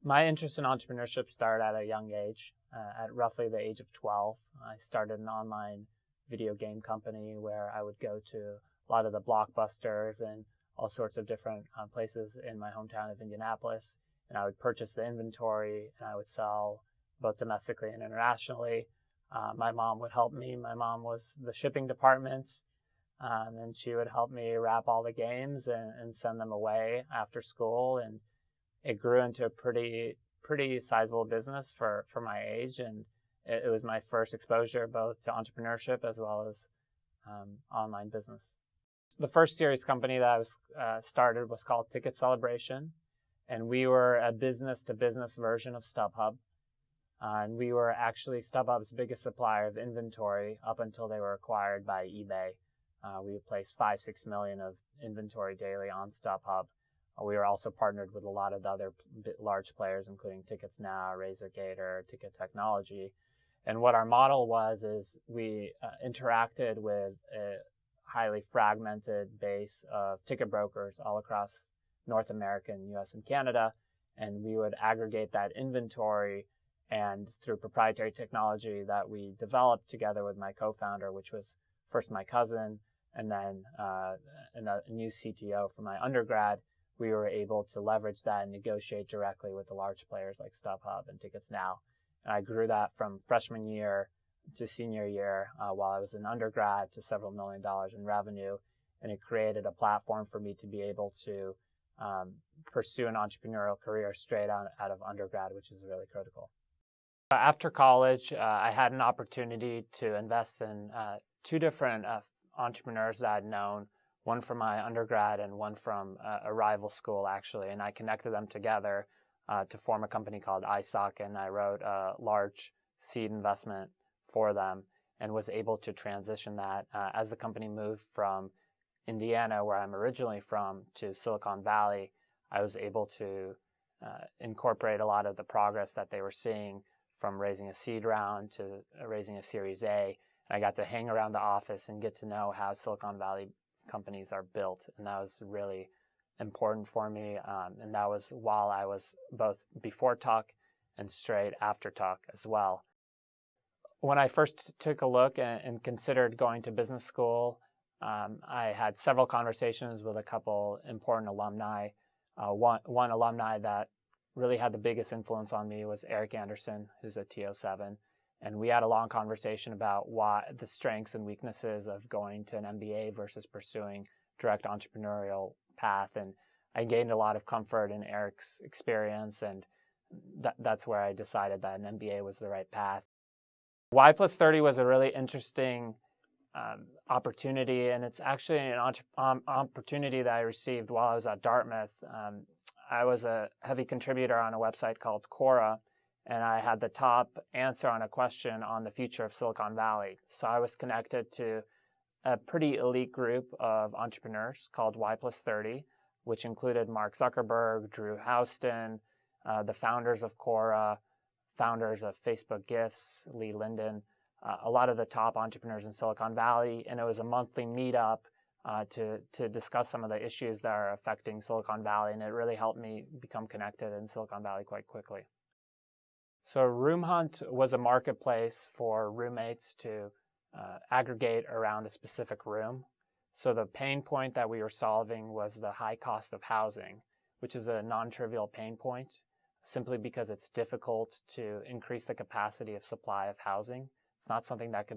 My interest in entrepreneurship started at a young age. At roughly the age of 12, I started an online video game company where I would go to a lot of the blockbusters and all sorts of different places in my hometown of Indianapolis. And I would purchase the inventory and I would sell both domestically and internationally. My mom would help me. My mom was the shipping department, and she would help me wrap all the games and send them away after school. And it grew into a pretty sizable business for my age, and it was my first exposure both to entrepreneurship as well as online business. The first serious company that I was started was called Ticket Celebration, and we were a business-to-business version of StubHub. And we were actually StubHub's biggest supplier of inventory up until they were acquired by eBay. We would place 5-6 million of inventory daily on StubHub. We were also partnered with a lot of the other large players, including Tickets Now, RazorGator, Ticket Technology. And what our model was is we interacted with a highly fragmented base of ticket brokers all across North America and US and Canada. And we would aggregate that inventory, and through proprietary technology that we developed together with my co-founder, which was first my cousin and then a new CTO for my undergrad, we were able to leverage that and negotiate directly with the large players like StubHub and Tickets Now. And I grew that from freshman year to senior year while I was an undergrad to several $1 million in revenue. And it created a platform for me to be able to pursue an entrepreneurial career straight out of undergrad, which is really critical. After college, I had an opportunity to invest in two different entrepreneurs that I'd known, one from my undergrad and one from a rival school, actually. And I connected them together to form a company called iSock, and I wrote a large seed investment for them and was able to transition that as the company moved from Indiana, where I'm originally from, to Silicon Valley. I was able to incorporate a lot of the progress that they were seeing from raising a seed round to raising a Series A. And I got to hang around the office and get to know how Silicon Valley companies are built. And that was really important for me. And that was while I was both before Tuck and straight after Tuck as well. When I first took a look and considered going to business school, I had several conversations with a couple important alumni. One alumni that really had the biggest influence on me was Eric Anderson, who's a T'12. And we had a long conversation about why the strengths and weaknesses of going to an MBA versus pursuing direct entrepreneurial path. And I gained a lot of comfort in Eric's experience, and that's where I decided that an MBA was the right path. Y+30 was a really interesting opportunity, and it's actually an opportunity that I received while I was at Dartmouth. I was a heavy contributor on a website called Quora, and I had the top answer on a question on the future of Silicon Valley. So I was connected to a pretty elite group of entrepreneurs called Y+30, which included Mark Zuckerberg, Drew Houston, the founders of Quora, founders of Facebook Gifts, Lee Linden, a lot of the top entrepreneurs in Silicon Valley. And it was a monthly meetup to discuss some of the issues that are affecting Silicon Valley, and it really helped me become connected in Silicon Valley quite quickly. So Room Hunt was a marketplace for roommates to aggregate around a specific room. So the pain point that we were solving was the high cost of housing, which is a non-trivial pain point, simply because it's difficult to increase the capacity of supply of housing. It's not something that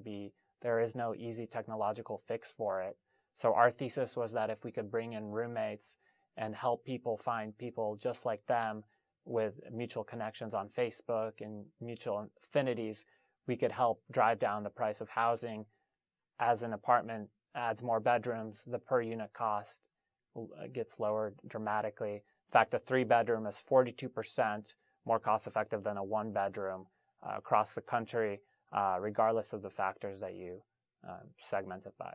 there is no easy technological fix for it. So our thesis was that if we could bring in roommates and help people find people just like them with mutual connections on Facebook and mutual affinities, we could help drive down the price of housing. As an apartment adds more bedrooms, the per unit cost gets lowered dramatically. In fact, a 3-bedroom is 42% more cost effective than a 1-bedroom across the country, regardless of the factors that you segment it by.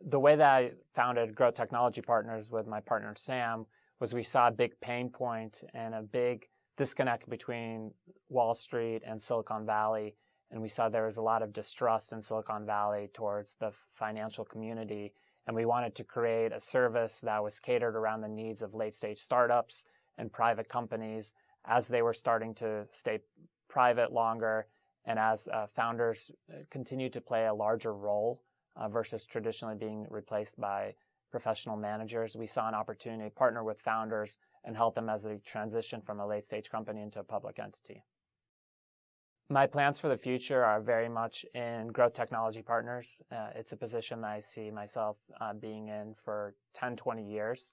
The way that I founded Growth Technology Partners with my partner Sam was we saw a big pain point and a big disconnect between Wall Street and Silicon Valley. And we saw there was a lot of distrust in Silicon Valley towards the financial community. And we wanted to create a service that was catered around the needs of late-stage startups and private companies as they were starting to stay private longer, and as founders continue to play a larger role versus traditionally being replaced by professional managers, we saw an opportunity to partner with founders and help them as they transition from a late-stage company into a public entity. My plans for the future are very much in growth technology partners. It's a position that I see myself being in for 10, 20 years.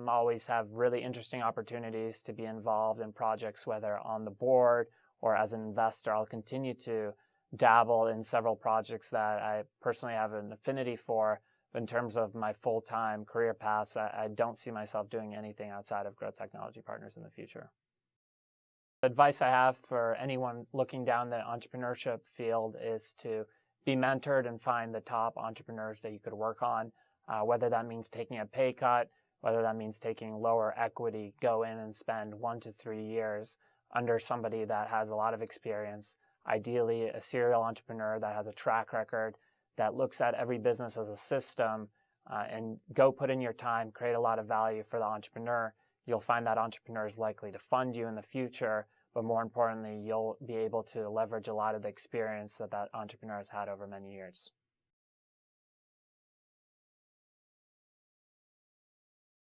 Always have really interesting opportunities to be involved in projects, whether on the board or as an investor. I'll continue to dabble in several projects that I personally have an affinity for. But in terms of my full-time career paths, I don't see myself doing anything outside of growth technology partners in the future. The advice I have for anyone looking down the entrepreneurship field is to be mentored and find the top entrepreneurs that you could work on, whether that means taking a pay cut, whether that means taking lower equity, go in and spend 1 to 3 years under somebody that has a lot of experience, ideally a serial entrepreneur that has a track record, that looks at every business as a system, and go put in your time, create a lot of value for the entrepreneur. You'll find that entrepreneur is likely to fund you in the future, but more importantly, you'll be able to leverage a lot of the experience that entrepreneur has had over many years.